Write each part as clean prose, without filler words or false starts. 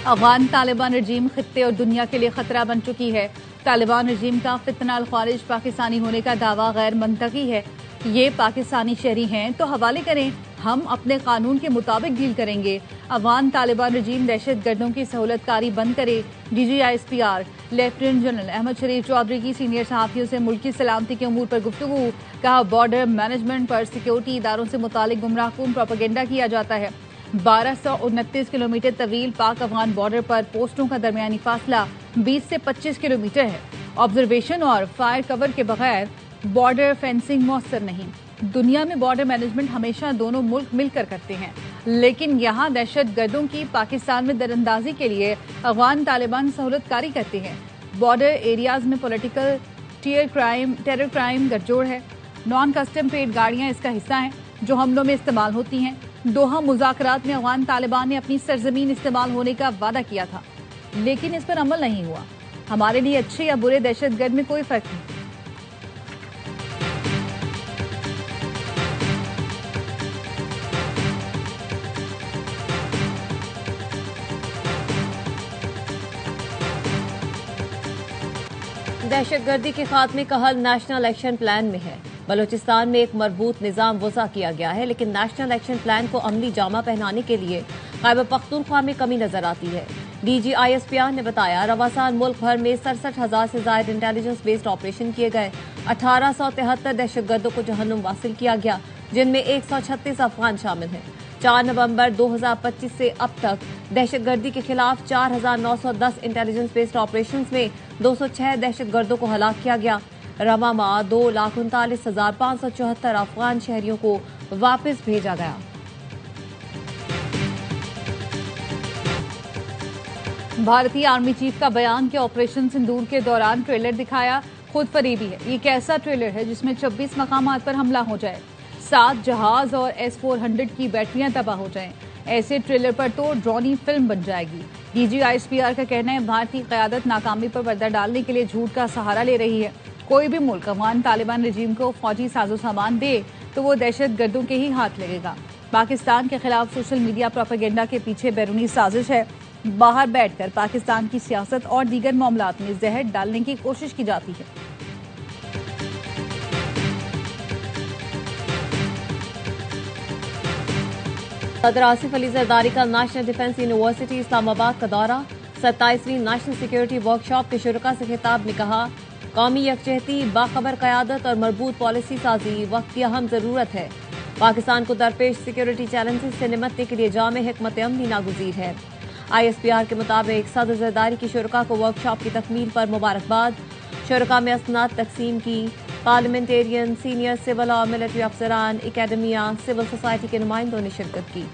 अफगान तालिबान रजीम खित्ते और दुनिया के लिए खतरा बन चुकी है। तालिबान रजीम का फितना अल खारिज पाकिस्तानी होने का दावा गैर मंतकी है। ये पाकिस्तानी शहरी हैं तो हवाले करें, हम अपने कानून के मुताबिक डील करेंगे। अफगान तालिबान रजीम दहशत गर्दों की सहूलतकारी बंद करे। DGISPR लेफ्टिनेंट जनरल अहमद शरीफ चौधरी की सीनियर सहाफियों से मुल्क की सलामती के अमूर पर गुफ्तगू। कहा, बॉर्डर मैनेजमेंट पर सिक्योरिटी इदारों से मुतालिक गुमराहकुन प्रोपेगेंडा किया जाता है। 1229 किलोमीटर तवील पाक अफगान बॉर्डर पर पोस्टों का दरमियानी फासला 20 से 25 किलोमीटर है। ऑब्जर्वेशन और फायर कवर के बगैर बॉर्डर फेंसिंग मौसर नहीं। दुनिया में बॉर्डर मैनेजमेंट हमेशा दोनों मुल्क मिलकर करते हैं, लेकिन यहाँ दहशत गर्दों की पाकिस्तान में दरअंदाजी के लिए अफगान तालिबान सहूलतकारी करते हैं। बॉर्डर एरियाज में पॉलिटिकल टेरर क्राइम गठजोड़ है। नॉन कस्टम पेड गाड़ियां इसका हिस्सा हैं जो हमलों में इस्तेमाल होती हैं। दोहा मुज़ाकरात में अफगान तालिबान ने अपनी सरजमीन इस्तेमाल होने का वादा किया था, लेकिन इस पर अमल नहीं हुआ। हमारे लिए अच्छे या बुरे दहशतगर्द में कोई फर्क नहीं। दहशतगर्दी के खात्मे का हल नेशनल एक्शन प्लान में है। बलूचिस्तान में एक मरबूत निजाम वज़ा किया गया है, लेकिन नेशनल एक्शन प्लान को अमली जामा पहनाने के लिए खैबर पख्तूनख्वा में कमी नजर आती है। DGISPR ने बताया, रवासान मुल्क भर में 67,000 से ज्यादा इंटेलिजेंस बेस्ड ऑपरेशन किए गए। 1873 दहशतगर्दों को जहन्नुम वासिल किया गया, जिनमें 136 अफगान शामिल हैं। 4 नवंबर 2025 से अब तक दहशतगर्दी के खिलाफ 4,910 इंटेलिजेंस बेस्ड ऑपरेशन में 206 दहशतगर्दों को हलाक किया गया। रवा माह 2,39,574 अफगान शहरियों को वापस भेजा गया। भारतीय आर्मी चीफ का बयान कि ऑपरेशन सिंदूर के दौरान ट्रेलर दिखाया खुद फरेबी है। ये कैसा ट्रेलर है जिसमें 26 मकामात पर हमला हो जाए, 7 जहाज और S-400 की बैटरियां तबाह हो जाएं। ऐसे ट्रेलर पर तो ड्रोनी फिल्म बन जाएगी। DGISPR का कहना है, भारतीय क़यादत नाकामी पर पर्दा डालने के लिए झूठ का सहारा ले रही है। कोई भी मुल्क अफगान तालिबान रजीम को फौजी साजो सामान दे तो वो दहशत गर्दों के ही हाथ लगेगा। पाकिस्तान के खिलाफ सोशल मीडिया प्रोपेगेंडा के पीछे बैरूनी साजिश है। बाहर बैठकर पाकिस्तान की सियासत और दीगर मामलात में जहर डालने की कोशिश की जाती है। सदर आसिफ अली जरदारी का नेशनल डिफेंस यूनिवर्सिटी इस्लामाबाद का दौरा। 27वीं नेशनल सिक्योरिटी वर्कशॉप के शुरका से खिताब में कहा, कौमी यकजहती, बाखबर क़यादत और मरबूत पॉलिसी साजी वक्त की अहम जरूरत है। पाकिस्तान को दरपेश सिक्योरिटी चैलेंजेस से निमटने के लिए जामे हिकमत अमली नागुज़ीर है। ISPR के मुताबिक सदर जरदारी की शुरका को वर्कशॉप की तकमील पर मुबारकबाद। शुरका में असनाद तकसीम की। पार्लियामेंटेरियन, सीनियर सिविल और मिलिट्री अफसरान, एकेडमिया, सिविल सोसाइटी के नुमाइंदों ने शिरकत की।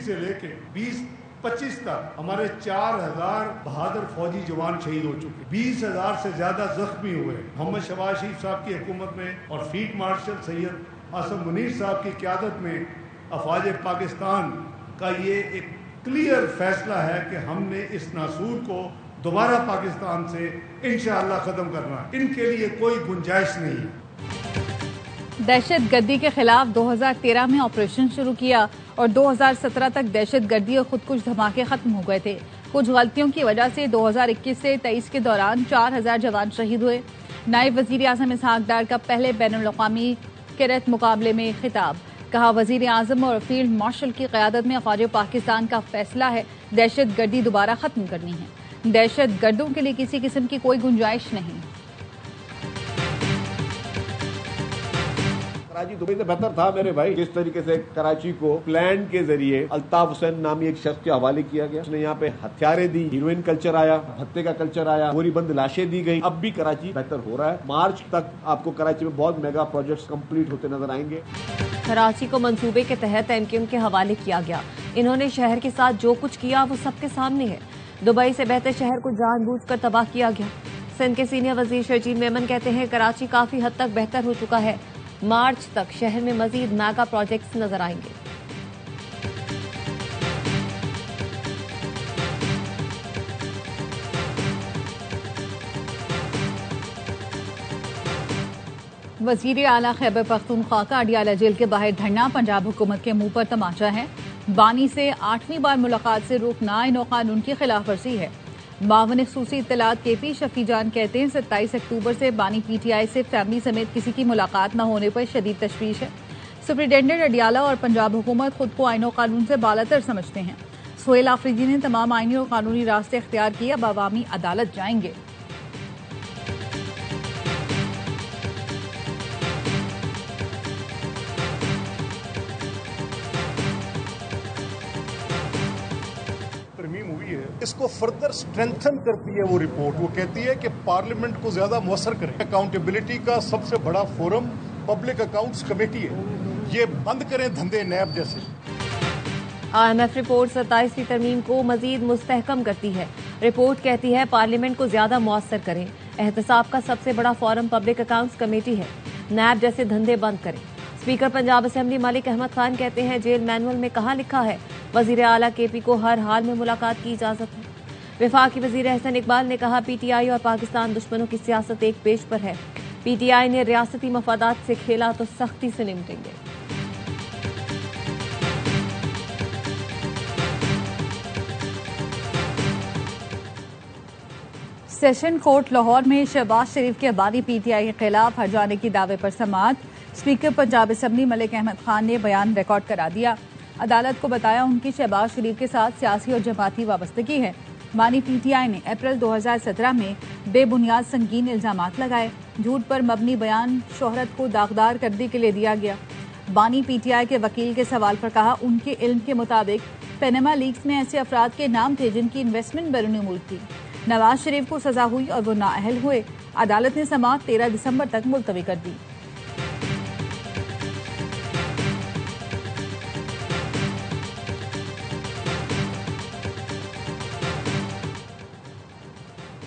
से लेके 2025 तक हमारे 4,000 बहादुर फौजी जवान शहीद हो चुके, 20,000 से ज्यादा जख्मी हुए। मोहम्मद शहबाज शरीफ साहब की हुकूमत में और फील्ड मार्शल सैयद आसम मुनीर साहब की क़यादत में अफवाज पाकिस्तान का ये एक क्लियर फैसला है कि हमने इस नासूर को दोबारा पाकिस्तान से इंशाअल्लाह खत्म करना। इनके लिए कोई गुंजाइश नहीं है। दहशत गर्दी के खिलाफ 2013 में ऑपरेशन शुरू किया और 2017 तक दहशत गर्दी और खुदकुश धमाके खत्म हो गए थे। कुछ गलतियों की वजह से 2021 से 23 के दौरान 4,000 जवान शहीद हुए। नायब वजीर आजम इसहाक डार का पहले बैनुल-अक़वामी कैडेट मुकाबले में खिताब। कहा, वजीर आजम और फील्ड मार्शल की क़यादत में अफ़वाज पाकिस्तान का फैसला है, दहशत गर्दी दोबारा खत्म करनी है। दहशत गर्दों के लिए किसी किस्म की कोई गुंजाइश नहीं। कराची दुबई से बेहतर था मेरे भाई। जिस तरीके से कराची को प्लान के जरिए अल्ताफ हुसैन नामी एक शख्स के हवाले किया गया, उसने यहाँ पे हथियारें दी, हीरोइन कल्चर आया, भत्ते का कल्चर आया, गोली बंद लाशें दी गई। अब भी कराची बेहतर हो रहा है। मार्च तक आपको कराची में बहुत मेगा प्रोजेक्ट्स कंप्लीट होते नजर आएंगे। कराची को मंसूबे के तहत MQM के हवाले किया गया। इन्होंने शहर के साथ जो कुछ किया वो सबके सामने है। दुबई से बेहतर शहर को जानबूझकर तबाह किया गया। सिंध के सीनियर वजीर शर्जील मेमन कहते हैं, कराची काफी हद तक बेहतर हो चुका है। मार्च तक शहर में मजीद मेगा प्रोजेक्ट्स नजर आएंगे। वजीर आला खैबर पख्तूनख्वा का अडियाला जेल के बाहर धरना पंजाब हुकूमत के मुंह पर तमाचा है। बानी से 8वीं बार मुलाकात से रोकना इन कानून की खिलाफ वर्जी है। मावन खसूसी इत्तलात KP शफी जान कहते हैं 27 अक्टूबर से बानी PTI से फैमिली समेत किसी की मुलाकात न होने पर शदीद तशवीश है। सुप्रिंटेंडेंट अडियाला और पंजाब हुकूमत खुद को आईन और कानून से बालातर समझते हैं। सोहेल आफरीदी ने तमाम आईनी और कानूनी रास्ते इख्तियार किए, अब अवामी अदालत जाएंगे। तरमीम हुई है, इसको फर्दर स्ट्रेंथन करती है वो रिपोर्ट। वो कहती है कि पार्लियामेंट को ज्यादा मुअस्सर करें। अकाउंटेबिलिटी का सबसे बड़ा फोरम पब्लिक अकाउंट्स कमेटी है, ये बंद करें धंधे नैब जैसे। IMF रिपोर्ट 27वीं तरमीम को मजीद मुस्तहकम करती है। रिपोर्ट कहती है पार्लियामेंट को ज्यादा मुअस्सर करें। एहतसाब का सबसे बड़ा फोरम पब्लिक अकाउंट्स कमेटी है, नैब जैसे धंधे बंद करें। स्पीकर पंजाब असेंबली मलिक अहमद खान कहते हैं जेल मैनुअल में कहाँ लिखा है वजीर आला KP को हर हाल में मुलाकात की इजाजत है। वफाकी वजीर एहसन इकबाल ने कहा PTI और पाकिस्तान दुश्मनों की सियासत एक पेज पर है। PTI ने रियासती मफादात से खेला तो सख्ती से निपटेंगे। सेशन कोर्ट लाहौर में शहबाज शरीफ के बानी PTI के खिलाफ हट जाने की दावे पर समाअत। स्पीकर पंजाब असेंबली मलिक अहमद खान ने बयान रिकॉर्ड करा दिया। अदालत को बताया उनकी शहबाज शरीफ के साथ सियासी और जमाती वाबस्तगी है। बानी PTI ने अप्रैल 2017 में बेबुनियाद संगीन इल्जामात लगाए। झूठ पर मबनी बयान शोहरत को दागदार करने के लिए दिया गया। बानी PTI के वकील के सवाल पर कहा उनके इल्म के मुताबिक पनामा लीक्स में ऐसे अफराद के नाम थे जिनकी इन्वेस्टमेंट बैरून मुल्क थी। नवाज शरीफ को सजा हुई और वो नाअहल हुए। अदालत ने समाअत 13 दिसंबर तक मुलतवी कर दी।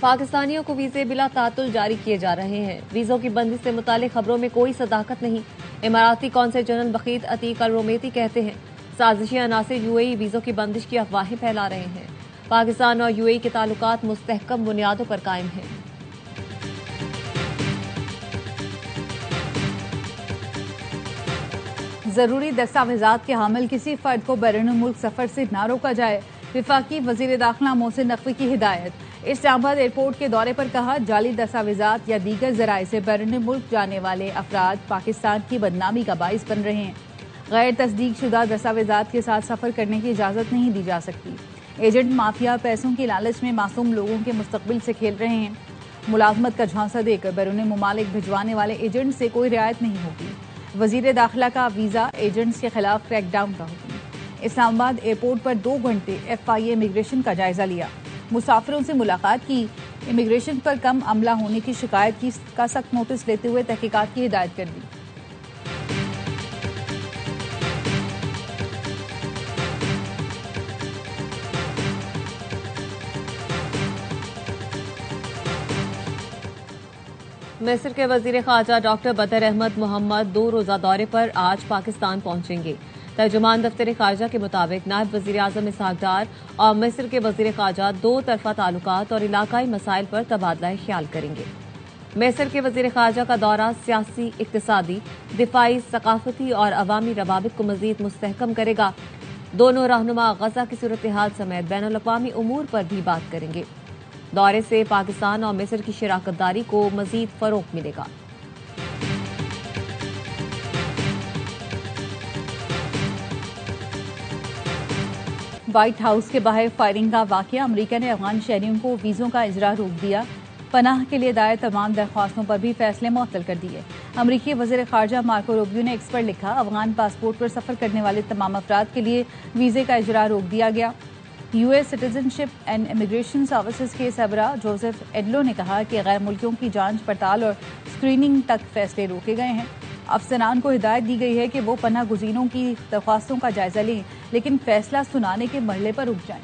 पाकिस्तानियों को वीजे बिला तातुल जारी किए जा रहे हैं। वीजों की बंदी से मुतालिक खबरों में कोई सदाकत नहीं। इमाराती कौंसल जनरल बखीत अतीक अल रोमेती कहते हैं साजिशी अनासिर UAE वीजों की बंदिश की अफवाहें फैला रहे हैं। पाकिस्तान और UAE के ताल्लुकात मुस्तहकम बुनियादों पर कायम हैं। जरूरी दस्तावेजात के हामिल किसी फर्द को बैरून मुल्क सफर से न रोका जाए। वफाकी वजीर दाखिला मोहसिन नकवी की हिदायत। इस्लामाबाद एयरपोर्ट के दौरे पर कहा जाली दस्तावेजात या दीगर जराए से बैरून मुल्क जाने वाले अफराद पाकिस्तान की बदनामी का बाइस बन रहे हैं। गैर तस्दीक शुदा दस्तावेजात के साथ सफर करने की इजाजत नहीं दी जा सकती। एजेंट माफिया पैसों की लालच में मासूम लोगों के मुस्तकबिल से खेल रहे हैं। मुलाजमत का झांसा देकर बैरून मुमालिक भिजवाने वाले एजेंट से कोई रियायत नहीं होगी। वजीर दाखिला का वीजा एजेंट्स के खिलाफ क्रैकडाउन का हुक्म। इस्लामाबाद एयरपोर्ट पर 2 घंटे FIA इमिग्रेशन का जायजा लिया। मुसाफिरों से मुलाकात की। इमिग्रेशन पर कम अमला होने की शिकायत का सख्त नोटिस लेते हुए तहकीकात की हिदायत कर दी। मिस्र के वजीर खारजा डॉक्टर बदर अहमद मोहम्मद 2 रोजा दौरे पर आज पाकिस्तान पहुंचेंगे। तर्जुमान दफ्तर खारजा के मुताबिक नायब वजीर आजम इसहाक डार और मिस्र के वजीर खारजा 2 तरफा ताल्लुकात और इलाकाई मसाइल पर तबादला ख्याल करेंगे। मिस्र के वजीर खारजा का दौरा सियासी, इक्तिसादी, दिफाई, सकाफती और अवामी रवाबित को मजीद मुस्तहकम करेगा। दोनों रहनुमा गजा की सूरत हाल समेत बैनुल अक़वामी उमूर पर भी बात करेंगे। दौरे से पाकिस्तान और मिस्र की शराकतदारी को मजीद फरोग मिलेगा। व्हाइट हाउस के बाहर फायरिंग का वाकया। अमेरिका ने अफगान शहरियों को वीजों का इजरा रोक दिया। पनाह के लिए दायर तमाम दरख्वास्तों पर भी फैसले मुअत्तल कर दिए। अमरीकी वज़ीर ख़ारजा मार्को रूबियो ने एक्स पर लिखा अफगान पासपोर्ट पर सफर करने वाले तमाम अफराद के लिए वीजे का इजरा रोक दिया गया। US citizenship and immigration services के सरबराह जोसेफ एडलो ने कहा कि गैर मुल्कियों की जांच पड़ताल और स्क्रीनिंग तक फैसले रोके गए हैं। अफसरान को हिदायत दी गई है कि वो पनाह गुज़ीरों की दरख्वास्तों का जायजा लें, लेकिन फैसला सुनाने के मरहले पर रुक जाएं।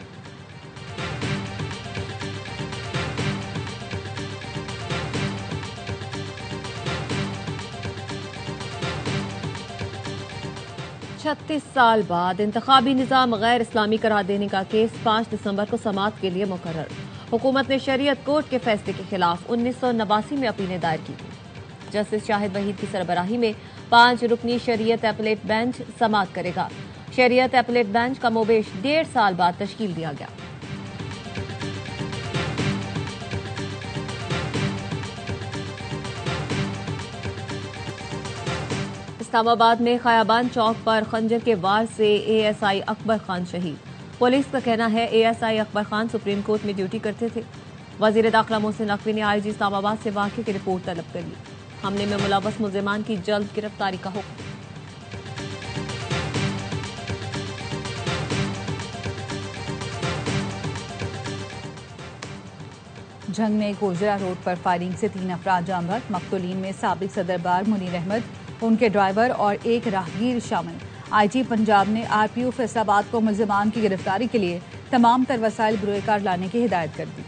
छत्तीस साल बाद इंतखाबी निज़ाम गैर इस्लामी करार देने का केस 5 दिसंबर को समाअत के लिए मुकर्रर। हुकूमत ने शरीयत कोर्ट के फैसले के खिलाफ 1989 में अपीलें दायर की थी। जस्टिस शाहिद वहीद की सरबराही में 5 रुकनी शरीयत एपलेट बेंच समाअत करेगा। शरीयत एपलेट बेंच कमोबेश 1.5 साल बाद तश्कील दिया गया। इस्लामाबाद में खयाबान चौक पर खंजर के वार से एएसआई अकबर खान शहीद। पुलिस का कहना है ASI Akbar Khan supreme court में ड्यूटी करते थे। वजीर दाखिला मोहसिन नकवी ने आईजी इस्लामाबाद से वाक़े की रिपोर्ट तलब कर ली। हमले में मुलव्वस मुल्जिमान की जल्द गिरफ्तारी का हुक्म। जंग में गोजरा रोड पर फायरिंग से 3 अफराद जाँ बहक। मकतूलीन में साबिक सदर बार मुनीर अहमद, उनके ड्राइवर और एक राहगीर शामिल। आईजी पंजाब ने आरपीओ फैसलाबाद को मुल्जिमान की गिरफ्तारी के लिए तमाम तर वसाइल बुरोकार लाने की हिदायत कर दी।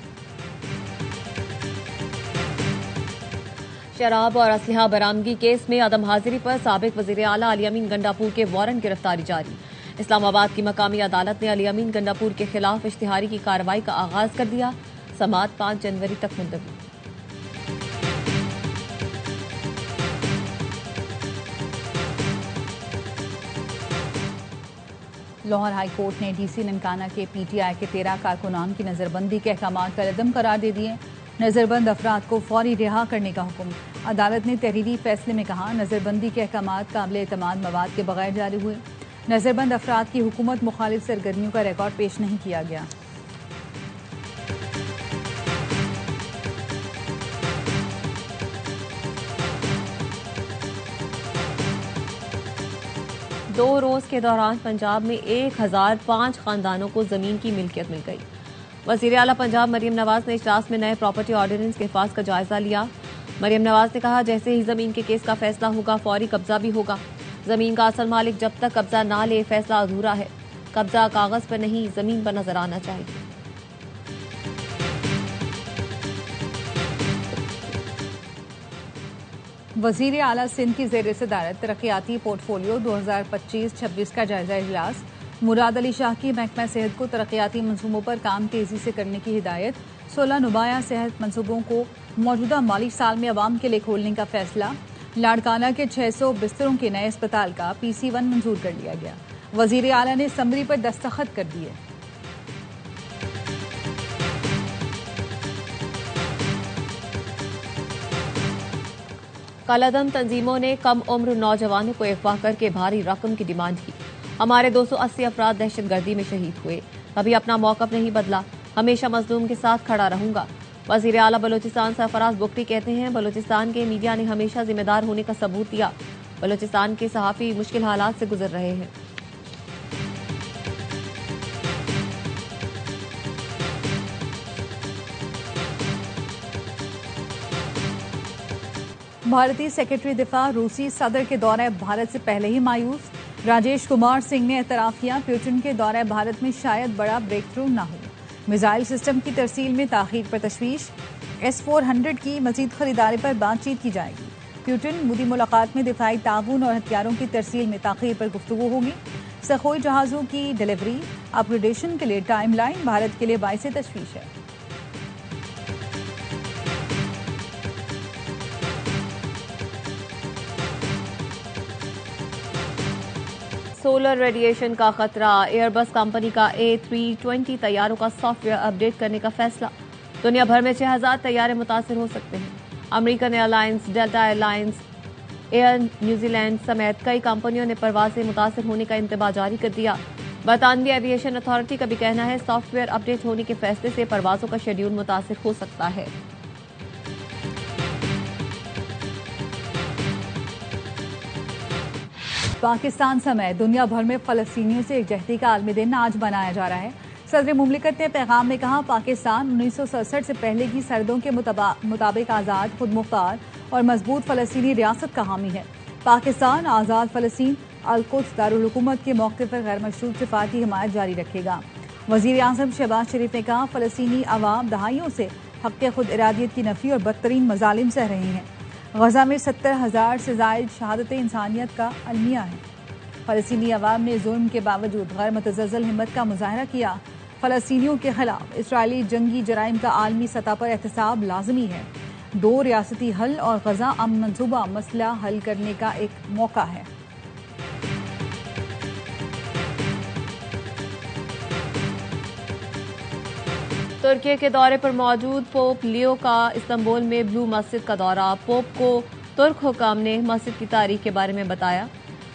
शराब और असलहा बरामदगी केस में अदम हाजिरी पर साबिक वजीर आला अली अमीन गंडापुर के वारंट गिरफ्तारी जारी। इस्लामाबाद की मकामी अदालत ने अली अमीन गंडापुर के खिलाफ इश्तिहारी की कार्रवाई का आगाज कर दिया। समाअत 5 जनवरी तक मुलतवी। लाहौर हाई कोर्ट ने डीसी ननकाना के पीटीआई के 13 कारकुनान की नजरबंदी के अहकाम कलअदम करार दे दिए। नजरबंद अफराद को फौरी रिहा करने का हुक्म। अदालत ने तहरीरी फैसले में कहा, नजरबंदी के अहकाम काबिल एतमाद मवाद के बगैर जारी हुए। नजरबंद अफराद की हुकूमत मुखालिफ सरगर्मियों का रिकॉर्ड पेश नहीं किया गया। दो रोज के दौरान पंजाब में 1005 खानदानों को जमीन की मिल्कियत मिल गई। वजीर आला पंजाब मरियम नवाज ने इजलास में नए प्रॉपर्टी ऑर्डिनेंस के हिफाज का जायजा लिया। मरियम नवाज ने कहा, जैसे ही जमीन के केस का फैसला होगा फौरी कब्जा भी होगा। जमीन का असल मालिक जब तक कब्जा ना ले फैसला अधूरा है। कब्जा कागज पर नहीं जमीन पर नजर आना चाहिए। वजीर आला सिंध की जेर सदारत तरक्याती पोर्टफोलियो 2025-26 का जायजा इजलास। मुराद अली शाह की महकमा सेहत को तरक्याती मनसूबों पर काम तेजी से करने की हिदायत। 16 नुमाया सेहत मनसूबों को मौजूदा माली साल में अवाम के लिए खोलने का फैसला। लाड़काना के 600 बिस्तरों के नए अस्पताल का PC1 मंजूर कर लिया गया। वजीर आला ने समरी पर दस्तखत कर दिए। कलअदम तंजीमों ने कम उम्र नौजवानों को अगवा करके भारी रकम की डिमांड की। हमारे 280 अफराद दहशतगर्दी में शहीद हुए, कभी अपना मौकफ नहीं बदला, हमेशा मजलूम के साथ खड़ा रहूंगा। वजीर आला बलोचिस्तान सरफराज बुगटी कहते हैं, बलोचिस्तान के मीडिया ने हमेशा जिम्मेदार होने का सबूत दिया। बलोचिस्तान के सहाफी मुश्किल हालात से गुजर रहे हैं। भारतीय सेक्रेटरी दिफा रूसी सदर के दौरे भारत से पहले ही मायूस। राजेश कुमार सिंह ने एतराफ किया, पुतिन के दौरे भारत में शायद बड़ा ब्रेक थ्रू न हो। मिसाइल सिस्टम की तरसील में ताखीर पर तशवीश। S-400 की मजीद खरीदारी पर बातचीत की जाएगी। पुतिन मोदी मुलाकात में दिफाई ताउन और हथियारों की तरसील में ताखीर पर गुफ्तगू होगी। सखोई जहाजों की डिलीवरी अपग्रेडेशन के लिए टाइमलाइन भारत के लिए बाइसे तशवीश है। सोलर रेडिएशन का खतरा। एयरबस कंपनी का A320 तैयारों का सॉफ्टवेयर अपडेट करने का फैसला। दुनिया भर में 6000 तैयारे मुतासिर हो सकते हैं। American airlines, delta airlines, air New Zealand समेत कई कंपनियों ने परवाजें मुतासिर होने का इंतबाह जारी कर दिया। बरतानवी एविएशन अथॉरिटी का भी कहना है, सॉफ्टवेयर अपडेट होने के फैसले से परवाजों का शेड्यूल मुतासिर हो सकता है। पाकिस्तान समेत दुनिया भर में फलस्तीनियों से एकजहती का आलमी दिन आज मनाया जा रहा है। सदर मुमलिकत ने पैगाम में कहा, पाकिस्तान 1967 से पहले की सरहदों के मुताबिक आज़ाद, खुद मुख्तार और मजबूत फलस्तीनी रियासत का हामी है। पाकिस्तान आज़ाद फलस्तीन अल-कुद्स दारुल हुकूमत के मौके पर गैर मशरूत सिफाती हिमायत जारी रखेगा। वज़ीर आज़म शहबाज शरीफ ने कहा, फलस्तीनी अवाम दहाइयों से हक़ खुद इरादियत की नफ़ी और बदतरीन मजालिम सह रहे हैं। गजा में 70,000 से ज़ायद शहादत इंसानियत का अलमिया है। फ़लस्तीनी अवाम ने जुल्म के बावजूद गैर मुतज़्ज़ल हिम्मत का मुजाहरा किया। फ़लस्तीनियों के खिलाफ इसराइली जंगी जराइम का आलमी सतह पर एहतसाब लाजमी है। दो रियासती हल और गजा अमन मंसूबा मसला हल करने का एक मौका है। तुर्की के दौरे पर मौजूद पोप लियो का इस्तांबुल में ब्लू मस्जिद का दौरा। पोप को तुर्क हुकाम ने मस्जिद की तारीख के बारे में बताया।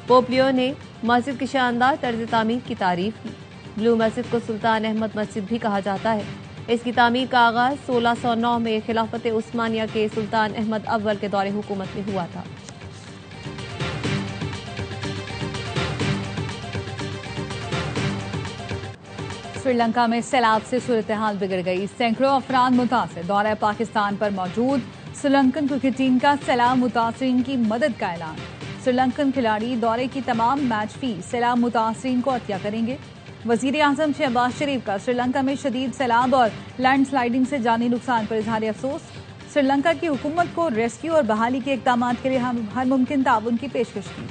पोप लियो ने मस्जिद की शानदार तर्ज तामीर की तारीफ की। ब्लू मस्जिद को सुल्तान अहमद मस्जिद भी कहा जाता है। इसकी तामीर का आगाज 1609 में खिलाफत उस्मानिया के सुल्तान अहमद अव्वल के दौरे हुकूमत में हुआ था। श्रीलंका में सैलाब से सूरत हाल बिगड़ गई। सैकड़ों अफराद मुतासिर। दौरा पाकिस्तान पर मौजूद श्रीलंकन क्रिकेट टीम का सैलाब मुतासरीन की मदद का ऐलान। श्रीलंकन खिलाड़ी दौरे की तमाम मैच फीस सैलाब मुतासरीन को अतिया करेंगे। वजीर आजम शहबाज शरीफ का श्रीलंका में शदीद सैलाब और लैंडस्लाइडिंग से जानी नुकसान पर इजहार अफसोस। श्रीलंका की हुकूमत को रेस्क्यू और बहाली के इकदाम के लिए हर मुमकिन ताउन की पेशकश की।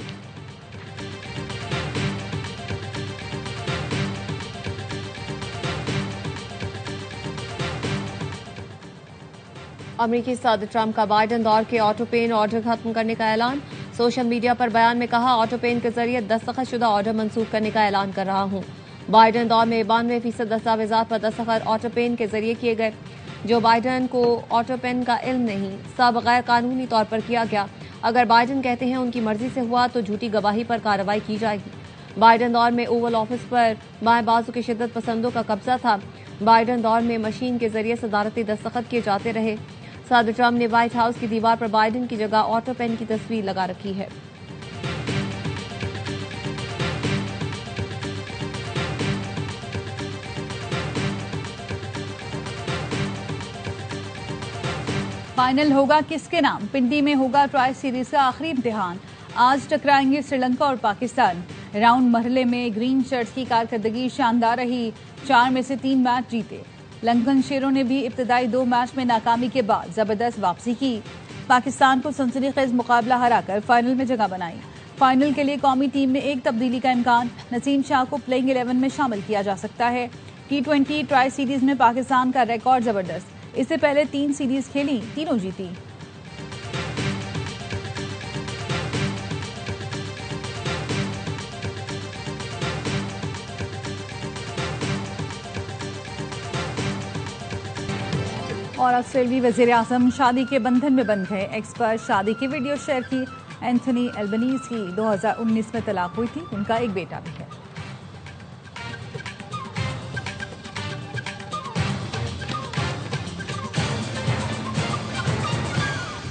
अमेरिकी सदर ट्रंप का बाइडन दौर के ऑटो पेन ऑर्डर खत्म करने का ऐलान। सोशल मीडिया पर बयान में कहा, ऑटो पेन के जरिए दस्तखतशुदा ऑर्डर मंसूख करने का ऐलान कर रहा हूं। बाइडन दौर में 92% दस्तावेजात पर दस्तखत ऑटो पेन के जरिए किए गए। जो बाइडन को ऑटो पेन का इल्म नहीं, सब गैर कानूनी तौर पर किया गया। अगर बाइडन कहते हैं उनकी मर्जी से हुआ तो झूठी गवाही पर कार्रवाई की जाएगी। बाइडन दौर में ओवल ऑफिस पर बाएं बाजू के शिद्दत पसंदों का कब्जा था। बाइडन दौर में मशीन के जरिए सदारती दस्तखत किए जाते रहे। सदर ट्रंप ने व्हाइट हाउस की दीवार पर बाइडन की जगह ऑटो पेन की तस्वीर लगा रखी है। फाइनल होगा किसके नाम? पिंडी में होगा ट्राई सीरीज का आखिरी इम्तिहान। आज टकराएंगे श्रीलंका और पाकिस्तान। राउंड मरहले में ग्रीन शर्ट्स की कारकर्दगी शानदार रही। 4 में से 3 मैच जीते। लंकन शेरों ने भी इब्तदाई 2 मैच में नाकामी के बाद जबरदस्त वापसी की। पाकिस्तान को सनसनीखेज मुकाबला हराकर फाइनल में जगह बनाई। फाइनल के लिए कौमी टीम में एक तब्दीली का इम्कान। नसीम शाह को प्लेइंग 11 में शामिल किया जा सकता है। T20 ट्राई सीरीज में पाकिस्तान का रिकॉर्ड जबरदस्त। इससे पहले 3 सीरीज खेली, तीनों जीती। और ऑस्ट्रेलियाई वजीर आजम शादी के बंधन में बंध गए। एक्स पर शादी की वीडियो शेयर की। एंथनी एल्बनीज की 2019 में तलाक हुई थी। उनका एक बेटा भी है।